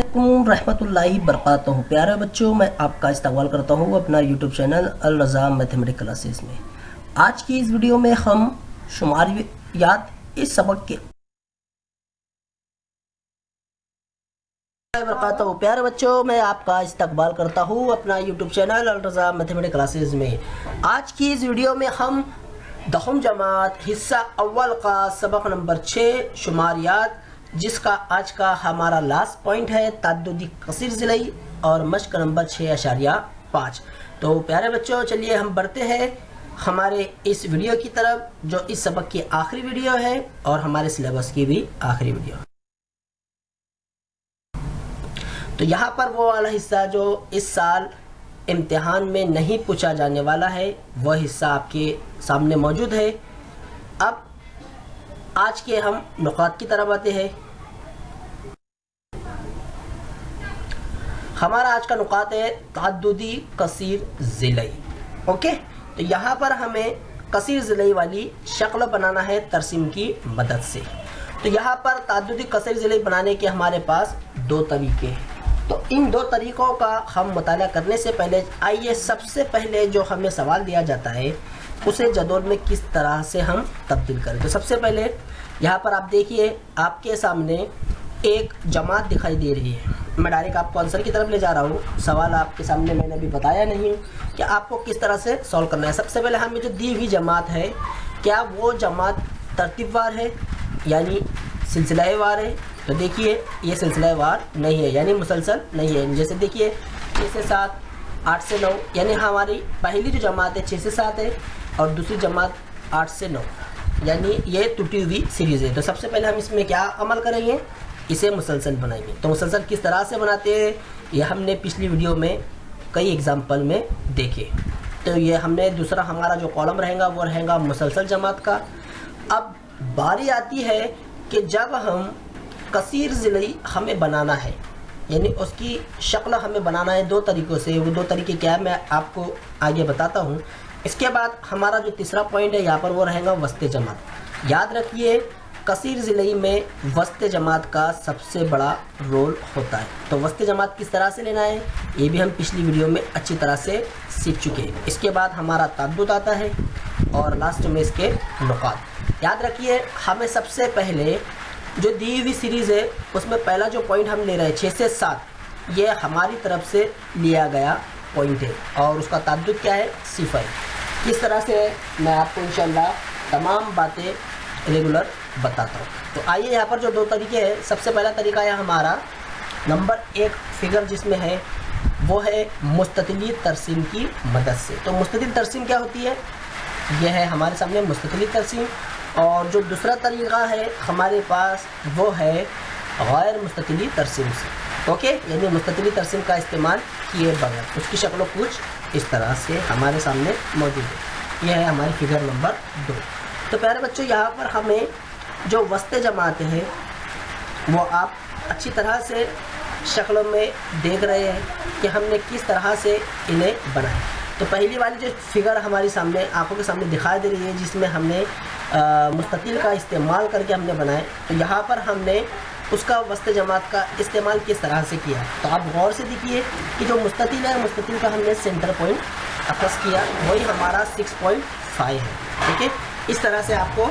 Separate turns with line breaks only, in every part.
अस्सलामुअलैकुम रहमतुल्लाहि बरकातहू। प्यारे बच्चों, मैं आपका इस्तकबाल करता हूँ अपना यूट्यूब चैनल अल रज़ा मैथमेटिक्स क्लासेस में। आज की इस वीडियो में हम शुमारियात इस सबक के प्यारे बच्चों, मैं आपका इस्तकबाल करता हूँ अपना यूट्यूब चैनल अल रज़ा मैथमेटिक्स क्लासेस में। आज की इस वीडियो में हम दहम जमात हिस्सा अव्वल का सबक नंबर 6 शुमारियात, जिसका आज का हमारा लास्ट पॉइंट है ताद्दुदी कसीर ज़िलई और मश्क नंबर 6.5। तो प्यारे बच्चों, चलिए हम बढ़ते हैं हमारे इस वीडियो की तरफ, जो इस सबक की आखिरी वीडियो है और हमारे सिलेबस की भी आखिरी वीडियो। तो यहाँ पर वो वाला हिस्सा जो इस साल इम्तिहान में नहीं पूछा जाने वाला है, वह हिस्सा आपके सामने मौजूद है। अब आज के हम नुकात की तरफ आते हैं। हमारा आज का नुकात है ताद्दुदी कसीर ज़िलई। ओके, तो यहाँ पर हमें कसीर ज़िलई वाली शक्ल बनाना है तरसीम की मदद से। तो यहाँ पर ताद्दुदी कसीर ज़िलई बनाने के हमारे पास दो तरीके हैं। तो इन दो तरीक़ों का हम मुताला करने से पहले आइए सबसे पहले जो हमें सवाल दिया जाता है उसे जदौल में किस तरह से हम तब्दील करें। तो सबसे पहले यहाँ पर आप देखिए, आपके सामने एक जमात दिखाई दे रही है। मैं डायरेक्ट आपको आंसर की तरफ ले जा रहा हूँ। सवाल आपके सामने मैंने अभी बताया नहीं कि आपको किस तरह से सॉल्व करना है। सबसे पहले हमें जो दी हुई जमात है, क्या वो जमात तरतीबवार है यानी सिलसिलावार है? तो देखिए, ये सिलसिलावार नहीं है यानी मुसलसल नहीं है। जैसे देखिए 6 से 7, 8 से 9, यानी हमारी पहली जो जमात है 6 से 7 है और दूसरी जमात 8 से 9, यानी ये टूटी हुई सीरीज़ है। तो सबसे पहले हम इसमें क्या अमल करेंगे, इसे मुसलसल बनाएंगे। तो मुसलसल किस तरह से बनाते हैं ये हमने पिछली वीडियो में कई एग्जाम्पल में देखे। तो ये हमने दूसरा हमारा जो कॉलम रहेगा वो रहेगा मुसलसल जमात का। अब बारी आती है कि जब हम कसीर ज़िलई हमें बनाना है, यानी उसकी शक्ल हमें बनाना है दो तरीक़ों से। वो दो तरीके क्या है मैं आपको आगे बताता हूँ। इसके बाद हमारा जो तीसरा पॉइंट है यहाँ पर वो रहेगा वस्ते जमात। याद रखिए, कसीर ज़िलई में वस्ते जमात का सबसे बड़ा रोल होता है। तो वस्ते जमात किस तरह से लेना है ये भी हम पिछली वीडियो में अच्छी तरह से सीख चुके हैं। इसके बाद हमारा ताद्दुद आता है और लास्ट में इसके नुकात। याद रखिए, हमें सबसे पहले जो दी हुई सीरीज़ है उसमें पहला जो पॉइंट हम ले रहे हैं 6 से 7, ये हमारी तरफ से लिया गया पॉइंट है और उसका ताद्दुद क्या है, 0। किस तरह से मैं आपको इंशाल्लाह तमाम बातें रेगुलर बताता हूँ। तो आइए यहाँ पर जो दो तरीके हैं, सबसे पहला तरीका है हमारा नंबर 1 फिगर जिसमें है वो है मुस्ततिली तरसीम की मदद से। तो मुस्ततिल तरसीम क्या होती है, यह है हमारे सामने मुस्ततिली तरसीम। और जो दूसरा तरीका है हमारे पास वो है गैर मुस्ततिली तरसीम से। ओके, यानी मुस्ततिली तरसीम का इस्तेमाल किए बगैर। उसकी शक्ल कुछ इस तरह से हमारे सामने मौजूद है। यह है हमारी फिगर नंबर 2। तो प्यारे बच्चों, यहाँ पर हमें जो वस्ते जमात है वो आप अच्छी तरह से शक्लों में देख रहे हैं कि हमने किस तरह से इन्हें बनाया। तो पहली वाली जो फिगर हमारी सामने आंखों के सामने दिखाई दे रही है, जिसमें हमने मुस्ततिल का इस्तेमाल करके हमने बनाए। तो यहाँ पर हमने उसका वस्ते जमात का इस्तेमाल किस तरह से किया। तो आप गौर से देखिए कि जो मुस्ततिल है, मुस्ततिल का हमने सेंटर पॉइंट अक्स किया, वही हमारा 6.5 है। ठीक है, इस तरह से आपको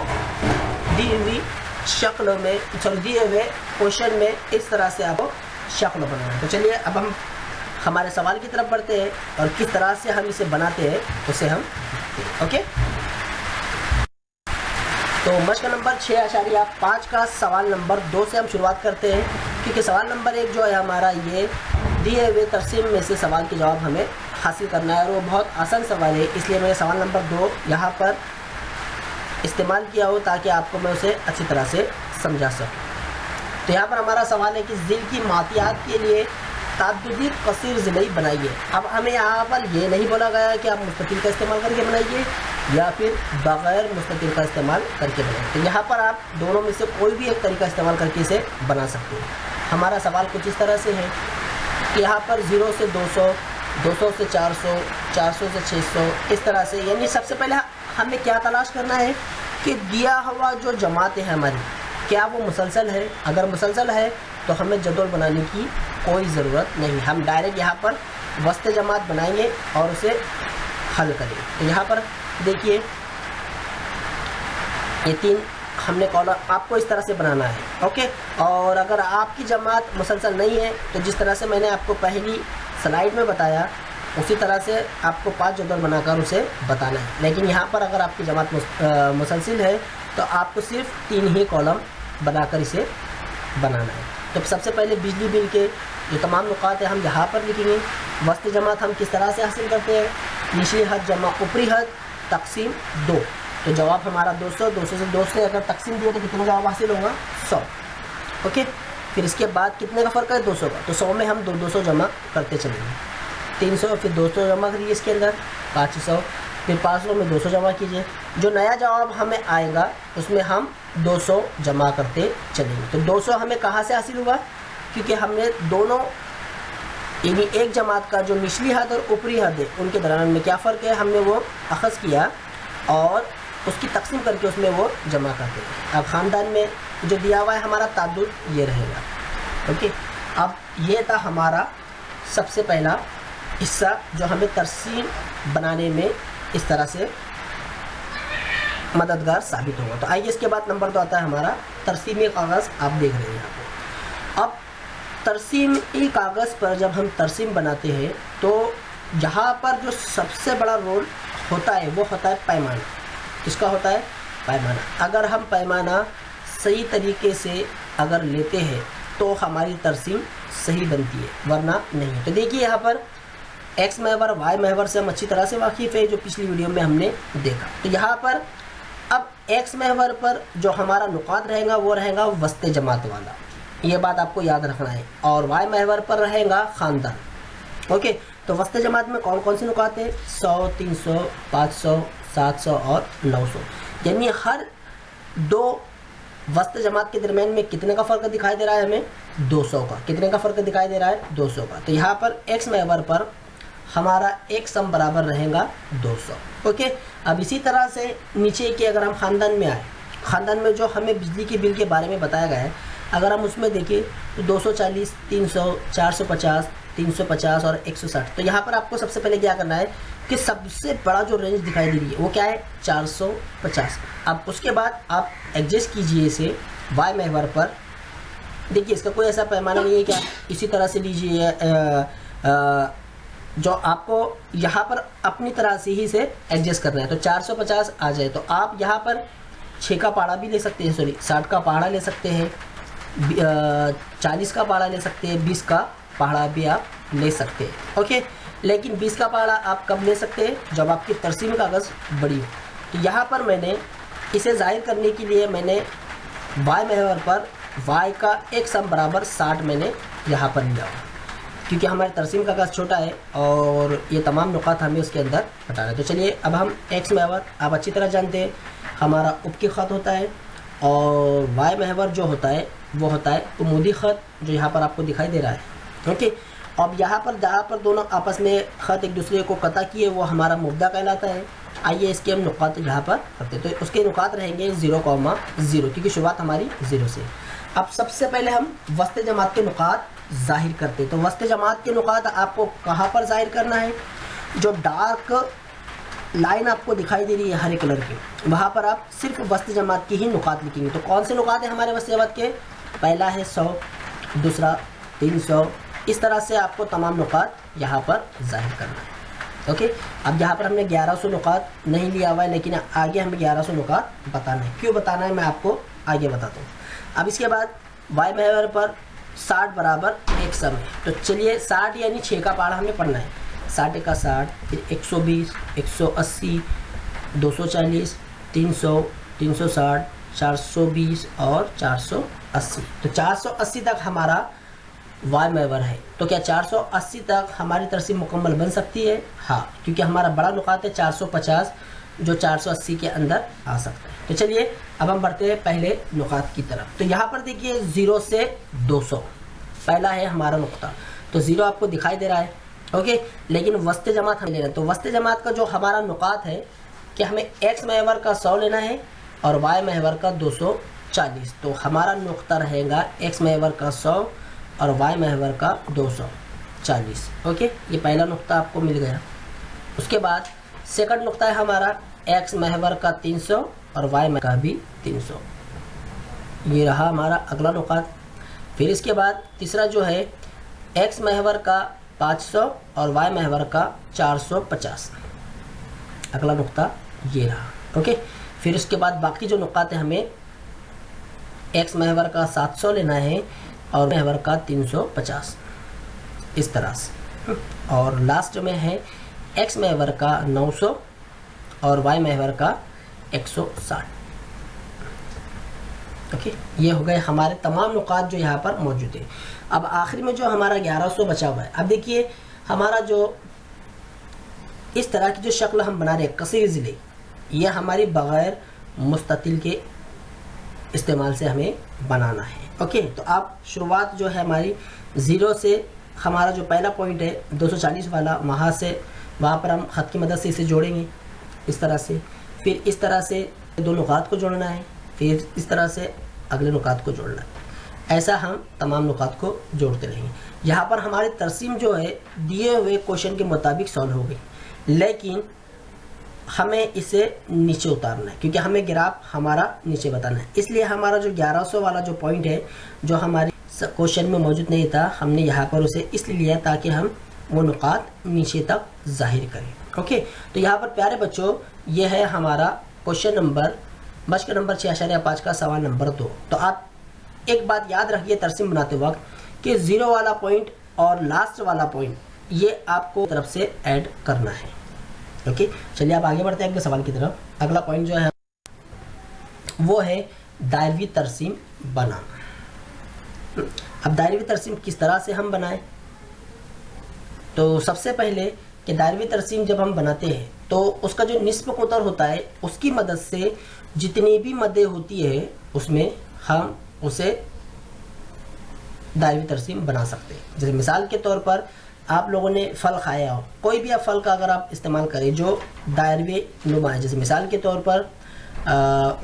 दी हुई शक्ल में, दिए हुए क्वेश्चन में इस तरह से आपको शक्ल बनाना है। तो चलिए अब हम हमारे सवाल की तरफ बढ़ते हैं और किस तरह से हम इसे बनाते हैं उसे हम देखते हैं। ओके, तो मश्क नंबर 6.5 का सवाल नंबर 2 से हम शुरुआत करते हैं, क्योंकि सवाल नंबर 1 जो है हमारा, ये दिए हुए तरसीम में से सवाल के जवाब हमें हासिल करना है और वो बहुत आसान सवाल है। इसलिए मैंने सवाल नंबर 2 यहाँ पर इस्तेमाल किया हो ताकि आपको मैं उसे अच्छी तरह से समझा सकूँ। तो यहाँ पर हमारा सवाल है कि ज़िल की मातियात के लिए ताद्दुदी कसीर ज़िलई बनाइए। अब हमें यहाँ पर ये नहीं बोला गया कि आप मुस्ततिल का इस्तेमाल करके बनाइए या फिर बग़ैर मुस्ततिल का इस्तेमाल करके बनाइए। तो यहाँ पर आप दोनों में से कोई भी एक तरीका इस्तेमाल करके इसे बना सकते हैं। हमारा सवाल कुछ इस तरह से है कि यहाँ पर 0 से 200, 200 से 400, 400 से 600, इस तरह से। यानी सबसे पहले हमें क्या तलाश करना है कि दिया हुआ जो जमात है हमारी, क्या वो मुसलसल है। अगर मुसलसल है तो हमें जदौल बनाने की कोई ज़रूरत नहीं। हम डायरेक्ट यहाँ पर वस्त जमात बनाएंगे और उसे हल करेंगे। तो यहाँ पर देखिए ये 3 हमने कॉलम आपको इस तरह से बनाना है। ओके, और अगर आपकी जमात मुसलसल नहीं है तो जिस तरह से मैंने आपको पहली स्लाइड में बताया उसी तरह से आपको 5 जदवल बनाकर उसे बताना है। लेकिन यहाँ पर अगर आपकी जमात मुसलसल है तो आपको सिर्फ 3 ही कॉलम बनाकर इसे बनाना है। तो सबसे पहले बिजली बिल के जो तमाम नुकात है हम यहाँ पर लिखेंगे। वस्त जमात हम किस तरह से हासिल करते हैं, निचली हद जमा ऊपरी हद तकसीम 2। तो जवाब हमारा 200, 200 से 2 से अगर तकसीम दिया तो कितना जवाब हासिल होगा, 100। ओके, फिर इसके बाद कितने का फ़र्क है, 200 का। तो 100 में हम 200 जमा करते चलेंगे। 300 फिर 200 जमा करिए इसके अंदर, 500 फिर 500 में 200 जमा कीजिए। जो नया जवाब हमें आएगा उसमें हम 200 जमा करते चलेंगे। तो 200 हमें कहाँ से हासिल हुआ, क्योंकि हमने दोनों यानी एक जमात का जो निचली हद और ऊपरी हद है उनके दरमियान में क्या फ़र्क है हमने वो अखज़ किया और उसकी तकसीम करके उसमें वो जमा करते हैं। अब ख़ानदान में जो दिया हुआ है हमारा ताद्दुद ये रहेगा। ओके, अब ये था हमारा सबसे पहला हिस्सा जो हमें तरसीम बनाने में इस तरह से मददगार साबित होगा। तो आइए इसके बाद नंबर 2 आता है हमारा तरसीमी कागज़। आप देख रहे हैं यहाँ पर। अब तरसीमी कागज़ पर जब हम तरसीम बनाते हैं तो यहाँ पर जो सबसे बड़ा रोल होता है वो होता है पैमाना। किसका होता है, पैमाना। अगर हम पैमाना सही तरीके से अगर लेते हैं तो हमारी तरसीम सही बनती है, वरना नहीं। तो देखिए यहाँ पर एक्स महवर वाई महवर से हम अच्छी तरह से वाकिफ़ है, जो पिछली वीडियो में हमने देखा। तो यहाँ पर अब एक्स महवर पर जो हमारा नुकात रहेगा वो रहेगा वस्त जमात वाला, ये बात आपको याद रखना है। और वाई महवर पर रहेगा ख़ानदान। ओके, तो वस्त जमात में कौन कौन से नुकात हैं, 100, 300, 500, 700 और 900। यानी हर 2 वस्त जमात के दरमियान में कितने का फ़र्क दिखाई दे रहा है हमें, 200 का। कितने का फ़र्क दिखाई दे रहा है, 200 का। तो यहाँ पर एक्स महवर पर हमारा एक सम बराबर रहेगा 200। ओके, अब इसी तरह से नीचे की अगर हम ख़ानदान में आए, ख़ानदान में जो हमें बिजली के बिल के बारे में बताया गया है अगर हम उसमें देखें तो 240, 300, 450, 350 और 160। तो यहाँ पर आपको सबसे पहले क्या करना है कि सबसे बड़ा जो रेंज दिखाई दे रही है वो क्या है, 450। अब उसके बाद आप एडजस्ट कीजिए इसे वाई महवर पर। देखिए इसका कोई ऐसा पैमाना नहीं है क्या, इसी तरह से लीजिए जो आपको यहाँ पर अपनी तरह से ही इसे एडजस्ट करना है। तो 450 आ जाए तो आप यहाँ पर 6 का पहाड़ा भी ले सकते हैं, 60 का पहाड़ा ले सकते हैं, 40 का पहाड़ा ले सकते हैं, 20 का पहाड़ा भी आप ले सकते हैं। ओके, लेकिन 20 का पहाड़ा आप कब ले सकते हैं, जब आपकी तरसीम कागज़ बड़ी हो। तो यहाँ पर मैंने इसे ज़ाहिर करने के लिए मैंने वाई महवर पर वाई का एक सम बराबर 60 मैंने यहाँ पर लिया हुआ, क्योंकि हमारे तरसीम कागज़ छोटा है और ये तमाम नुकात हमें उसके अंदर बताना है। तो चलिए अब हम एक्स महवर आप अच्छी तरह जानते हैं हमारा उपकी ख़त होता है और वाई महवर जो होता है वो होता है उमूदी ख़त, जो यहाँ पर आपको दिखाई दे रहा है। ओके, अब यहाँ पर जहाँ पर दोनों आपस में ख़त एक दूसरे को कता किए वो हमारा मुब्दा कहलाता है। आइए इसके हम नुकात यहाँ पर करते हैं। तो उसके नुकात रहेंगे 0,0, क्योंकि शुरुआत हमारी 0 से। अब सबसे पहले हम वस्त जमात के नुकात ज़ाहिर करते हैं। तो वस्त जमात के नुकात आपको कहाँ पर ज़ाहिर करना है, जो डार्क लाइन आपको दिखाई दे रही है हरे कलर की, वहाँ पर आप सिर्फ वस्त जमात की ही नुकात लिखेंगे। तो कौन से नुकात हैं हमारे वस्त जमात के, पहला है 100, दूसरा 300, इस तरह से आपको तमाम नुकात यहाँ पर ज़ाहिर करना है। ओके, अब यहाँ पर हमने 1100 नुकात नहीं लिया हुआ है, लेकिन आगे हमें 1100 नुकात बताना है। क्यों बताना है मैं आपको आगे बताता हूँ। अब इसके बाद वाई महवर पर 60 बराबर एक सम है। तो चलिए 60 यानी 6 का पहाड़ा हमें पढ़ना है। 60 का 60, फिर 120, 180, 240, 300, 360, 420 और 480। तो 480 तक हमारा वाई महवर है। तो क्या 480 तक हमारी तरसीम मुकम्मल बन सकती है? हाँ, क्योंकि हमारा बड़ा नुकात है 450 जो 480 के अंदर आ सकता है। तो चलिए अब हम बढ़ते हैं पहले नुकात की तरफ। तो यहाँ पर देखिए 0 से 200 पहला है हमारा नुक्ता। तो 0 आपको दिखाई दे रहा है। ओके, लेकिन वस्त जमात हमें लेना है। तो वस्त जमात का जो हमारा नुकात है कि हमें एक्स महवर का 100 लेना है और वाई महवर का 240। तो हमारा नुक्ता रहेगा एक्स महवर का 100, और वाई महवर का 240। ओके, ये पहला नुक्ता आपको मिल गया। उसके बाद सेकंड नुक्ता है हमारा एक्स महवर का 300 और वाई महवर का भी 300। ये रहा हमारा अगला नुकात। फिर इसके बाद तीसरा जो है एक्स महवर का 500 और वाई महवर का 450। अगला नुक्ता ये रहा। ओके, फिर उसके बाद बाकी जो नुकात है हमें एक्स महवर का 700 लेना है और महवर का 350, इस तरह से। और लास्ट में है एक्स महवर का 900 और वाई महवर का 160। ओके, ये हो गए हमारे तमाम नुकात जो यहाँ पर मौजूद है। अब आखिरी में जो हमारा 1100 बचा हुआ है, अब देखिए हमारा जो इस तरह की जो शक्ल हम बना रहे हैं कसीर ज़िले, यह हमारी बग़ैर मुस्ततिल के इस्तेमाल से हमें बनाना है। ओके, तो आप शुरुआत जो है हमारी 0 से, हमारा जो पहला पॉइंट है 240 वाला, वहाँ से वहाँ पर हम ख़त की मदद से इसे जोड़ेंगे इस तरह से। फिर इस तरह से दो नुकात को जोड़ना है, फिर इस तरह से अगले नुकात को जोड़ना है। ऐसा हम तमाम नुकात को जोड़ते रहेंगे। यहाँ पर हमारी तरसीम जो है दिए हुए क्वेश्चन के मुताबिक सॉल्व हो गई, लेकिन हमें इसे नीचे उतारना है क्योंकि हमें ग्राफ हमारा नीचे बताना है। इसलिए हमारा जो 1100 वाला जो पॉइंट है जो हमारे क्वेश्चन में मौजूद नहीं था, हमने यहाँ पर उसे इसलिए लिया ताकि हम वो नुकात नीचे तक जाहिर करें। ओके, तो यहाँ पर प्यारे बच्चों ये है हमारा क्वेश्चन नंबर मश्क नंबर 6.5 का सवाल नंबर 2। तो आप एक बात याद रखिए तरसीम बनाते वक्त कि 0 वाला पॉइंट और लास्ट वाला पॉइंट ये आपको तरफ से ऐड करना है। ओके, चलिए आप आगे बढ़ते हैं अगले सवाल की तरफ। अगला पॉइंट जो है वो है दायरवी तरसीम बनाना। अब दायरवी तरसीम किस तरह से हम बनाएं? तो सबसे पहले कि दायरवी तरसीम जब हम बनाते हैं तो उसका जो निस्ब कुतर होता है उसकी मदद से जितनी भी मदें होती है उसमें हम उसे दायरवी तरसीम बना सकते हैं। जैसे मिसाल के तौर पर आप लोगों ने फल खाया हो, कोई भी आप फल का अगर आप इस्तेमाल करें जो दायरवे नुमा है, जैसे मिसाल के तौर पर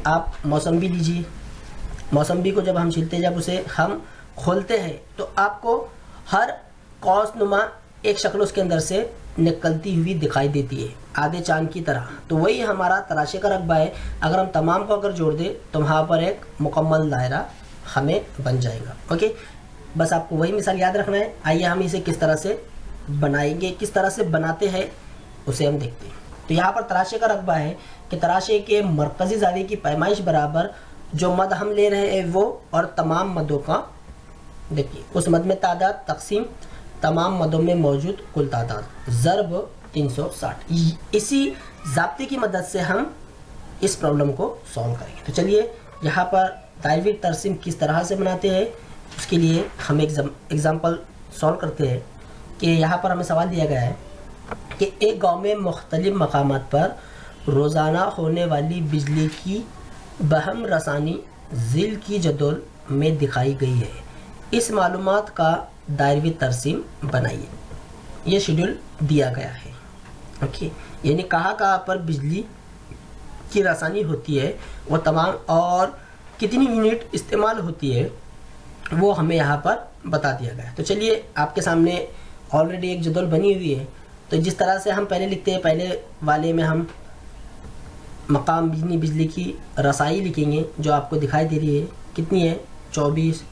आप मौसम्बी लीजिए। मौसम्बी को जब हम छीलते हैं, जब उसे हम खोलते हैं तो आपको हर कौस नुमा एक शक्ल उसके अंदर से निकलती हुई दिखाई देती है, आधे चांद की तरह। तो वही हमारा तराशे का रकबा है। अगर हम तमाम को अगर जोड़ दें तो वहाँ पर एक मुकम्मल दायरा हमें बन जाएगा। ओके, बस आपको वही मिसाल याद रखना है। आइए हम इसे किस तरह से बनाएंगे, किस तरह से बनाते हैं उसे हम देखते हैं। तो यहाँ पर तराशे का रकबा है कि तराशे के मरकज़ी ज़ाविये की पैमाइश बराबर जो मद हम ले रहे हैं वो और तमाम मदों का, देखिए उस मद में तादाद तकसीम तमाम मदों में मौजूद कुल तादाद ज़र्ब 360। इसी ज़ाब्ते की मदद से हम इस प्रॉब्लम को सॉल्व करेंगे। तो चलिए यहाँ पर दायरवी तरसीम किस तरह से बनाते हैं उसके लिए हम एग्जाम्पल सॉल्व करते हैं। कि यहाँ पर हमें सवाल दिया गया है कि एक गांव में मुख्तलिफ मकामात पर रोज़ाना होने वाली बिजली की बहम रसानी ज़िल की जदौल में दिखाई गई है। इस मालूमात का दायरवी तरसीम बनाइए। ये शेड्यूल दिया गया है। ओके, यानी कहाँ पर बिजली की रसानी होती है वो तमाम और कितनी यूनिट इस्तेमाल होती है वो हमें यहाँ पर बता दिया गया है। तो चलिए आपके सामने ऑलरेडी एक जदौल बनी हुई है। तो जिस तरह से हम पहले लिखते हैं, पहले वाले में हम मकाम बिजली की रसाई लिखेंगे जो आपको दिखाई दे रही है, कितनी है 24,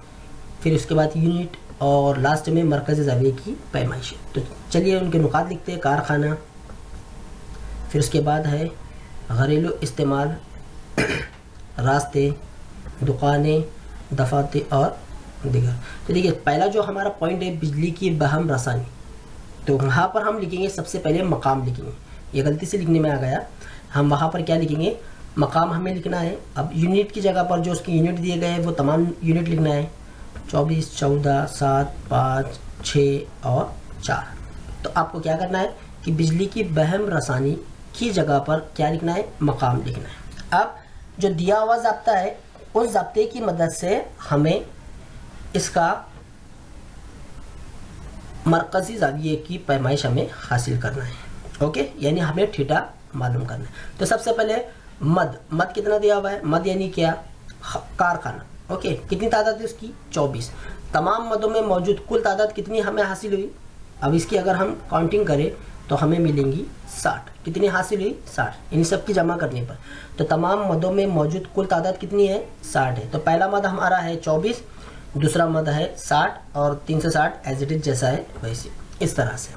फिर उसके बाद यूनिट और लास्ट में मरकज़ी ज़ाविये की पैमाइश। तो चलिए उनके नुकात लिखते हैं। कारखाना, फिर उसके बाद है घरेलू इस्तेमाल, रास्ते, दुकानें, दफातर और दीगर। तो देखिए पहला जो हमारा पॉइंट है बिजली की बहम रसानी, तो वहाँ पर हम लिखेंगे सबसे पहले मकाम लिखेंगे। ये गलती से लिखने में आ गया। हम वहाँ पर क्या लिखेंगे, मकाम हमें लिखना है। अब यूनिट की जगह पर जो उसके यूनिट दिए गए हैं वो तमाम यूनिट लिखना है, 24, 14, 7, 5, 6 और 4। तो आपको क्या करना है कि बिजली की बहम रसानी की जगह पर क्या लिखना है, मकाम लिखना है। अब जो दिया हुआ ज़ाब्ता है उस ज़ाब्ते की मदद से हमें इसका मरकज़ी ज़ाविये की पैमाइश हमें हासिल करना है। ओके, यानी हमें थीटा मालूम करना है। तो सबसे पहले मद कितना दिया हुआ है, मद यानी क्या, कारखाना। ओके, कितनी तादाद है उसकी 24। तमाम मदों में मौजूद कुल तादाद कितनी हमें हासिल हुई, अब इसकी अगर हम काउंटिंग करें तो हमें मिलेंगी 60। कितनी हासिल हुई 60, इन सब की जमा करने पर। तो तमाम मदों में मौजूद कुल तादाद कितनी है 60 है। तो पहला मद हमारा है 24, दूसरा मद है 60 और 360 एज इट इज जैसा है वैसे, इस तरह से।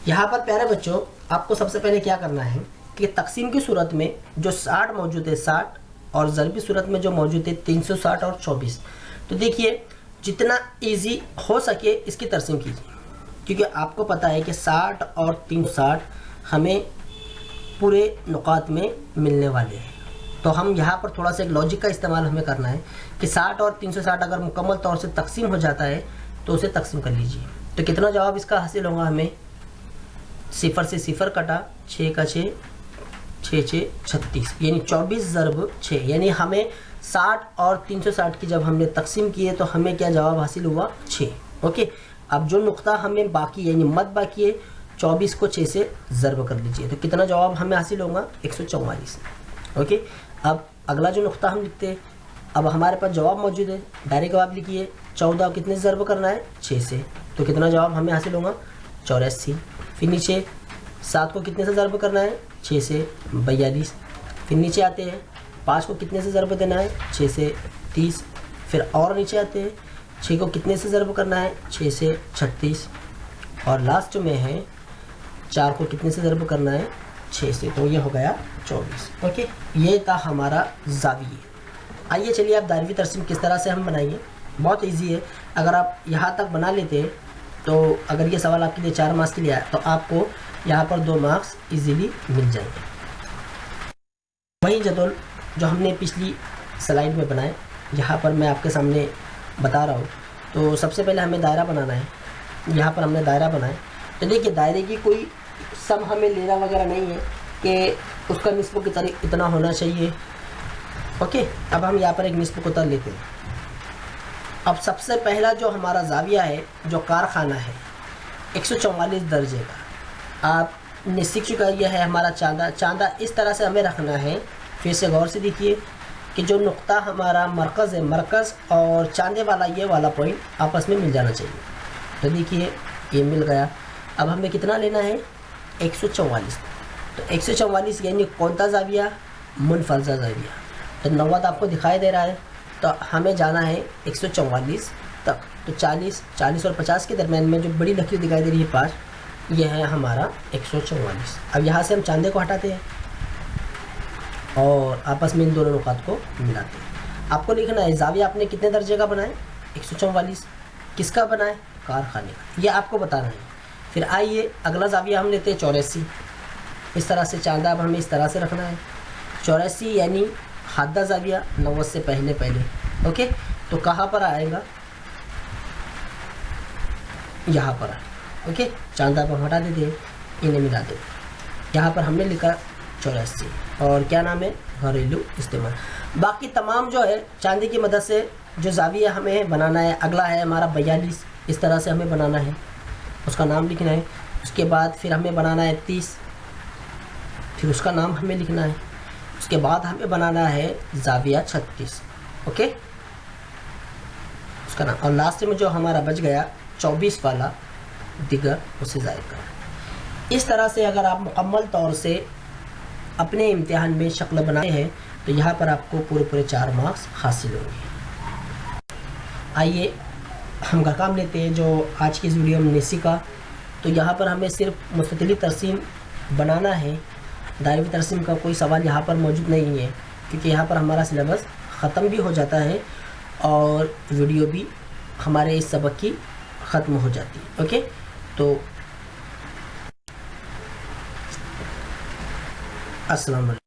यहाँ पर प्यारे बच्चों आपको सबसे पहले क्या करना है कि तकसीम की सूरत में जो 60 मौजूद है 60 और ज़रब की सूरत में जो मौजूद है 360 और 24। तो देखिए जितना इजी हो सके इसकी तरसीम कीजिए, क्योंकि आपको पता है कि 60 और 360 हमें पूरे नुकात में मिलने वाले हैं। तो हम यहाँ पर थोड़ा सा एक लॉजिक का इस्तेमाल हमें करना है कि 60 और 360 अगर मुकम्मल तौर से तकसीम हो जाता है तो उसे तकसीम कर लीजिए। तो कितना जवाब इसका हासिल होगा हमें, 0 से 0 कटा, 6 का 6, 6 6 36, यानी 24 ज़रब 6, यानी हमें 60 और 360 की जब हमने तकसीम किए तो हमें क्या जवाब हासिल हुआ 6। ओके, अब जो नुक्ता हमें बाकी यानी मद बाकी है 24 को 6 से ज़रब कर लीजिए, तो कितना जवाब हमें हासिल होगा 144। ओके, अब अगला जो नुक्ता हम लिखते हैं, अब हमारे पास जवाब मौजूद है, डायरेक्ट जवाब लिखिए 14 कितने ज़रब करना है 6 से, तो कितना जवाब हमें हासिल होगा 84। फिर नीचे 7 को कितने से ज़रब करना है 6 से 42। फिर नीचे आते हैं 5 को कितने से ज़रब देना है 6 से 30। फिर और नीचे आते हैं 6 को कितने से ज़रब करना है 6 से 36। और लास्ट में है 4 को कितने से ज़रब करना है 6 से, तो ये हो गया 24। ओके, ये था हमारा ज़ाविये। आइए चलिए अब दायरवी तरसीम किस तरह से हम बनाएंगे, बहुत इजी है। अगर आप यहाँ तक बना लेते हैं तो अगर ये सवाल आपके लिए 4 मार्क्स के लिए आया तो आपको यहाँ पर 2 मार्क्स इजीली मिल जाएंगे। वही जदौल जो हमने पिछली स्लाइड में बनाए यहाँ पर मैं आपके सामने बता रहा हूँ। तो सबसे पहले हमें दायरा बनाना है, यहाँ पर हमने दायरा बनाया। तो देखिए दायरे की कोई सम हमें लेना वगैरह नहीं है कि उसका निस्ब की तरह इतना होना चाहिए। ओके, अब हम यहाँ पर एक निस्ब को तर लेते हैं। अब सबसे पहला जो हमारा ज़ाविया है जो कारखाना है 144 दर्जे का, आपने सीख चुका यह है हमारा चांदा। चांदा इस तरह से हमें रखना है, फिर से गौर से देखिए कि जो नुक्ता हमारा मरकज़ है, मरकज़ और चांदे वाला ये वाला पॉइंट आपस में मिल जाना चाहिए। तो देखिए ये मिल गया। अब हमें कितना लेना है 144। तो 144 यानी कौन सा ज़ाविया, मुनफरजा ज़ाविया। तो 90 आपको दिखाई दे रहा है, तो हमें जाना है 144 तक। तो 40 और 50 के दरमियान में जो बड़ी लकीर दिखाई दे रही है 5, यह है हमारा 144। अब यहाँ से हम चांदे को हटाते हैं और आपस में इन दोनों नुकात को मिलाते हैं। आपको लिखना है ज़ाविया आपने कितने दर्जे का बनाए 144, किसका बनाए कारखाने का, यह आपको बताना है। फिर आइए अगला ज़ाविया हम लेते हैं 84। इस तरह से चांदा अब हमें इस तरह से रखना है 84, यानी हादा ज़ाविया 90 से पहले पहले। ओके, तो कहाँ पर आएगा, यहाँ पर आए। ओके, चांदा पर हटा देते हैं, इन्हें मिला देते हैं। यहाँ पर हमने लिखा 84 और क्या नाम है घरेलू इस्तेमाल। बाकी तमाम जो है चांदी की मदद से जो ज़ाविया हमें बनाना है। अगला है हमारा 42, इस तरह से हमें बनाना है, उसका नाम लिखना है। उसके बाद फिर हमें बनाना है 30, फिर उसका नाम हमें लिखना है। उसके बाद हमें बनाना है ज़ाविया 36। ओके, उसका नाम, और लास्ट में जो हमारा बच गया 24 वाला दिगर, उसे ज़ाहिर करना। इस तरह से अगर आप मुकम्मल तौर से अपने इम्तिहान में शक्ल बनाए हैं तो यहाँ पर आपको पूरे 4 मार्क्स हासिल होंगे। आइए हम घर काम लेते हैं जो आज की इस वीडियो में सीखा। तो यहाँ पर हमें सिर्फ मुस्ततिली तरसीम बनाना है, दायरवी तरसीम का कोई सवाल यहाँ पर मौजूद नहीं है, क्योंकि यहाँ पर हमारा सिलेबस ख़त्म भी हो जाता है और वीडियो भी हमारे इस सबक की ख़त्म हो जाती है। ओके, तो अस्सलाम वालेकुम।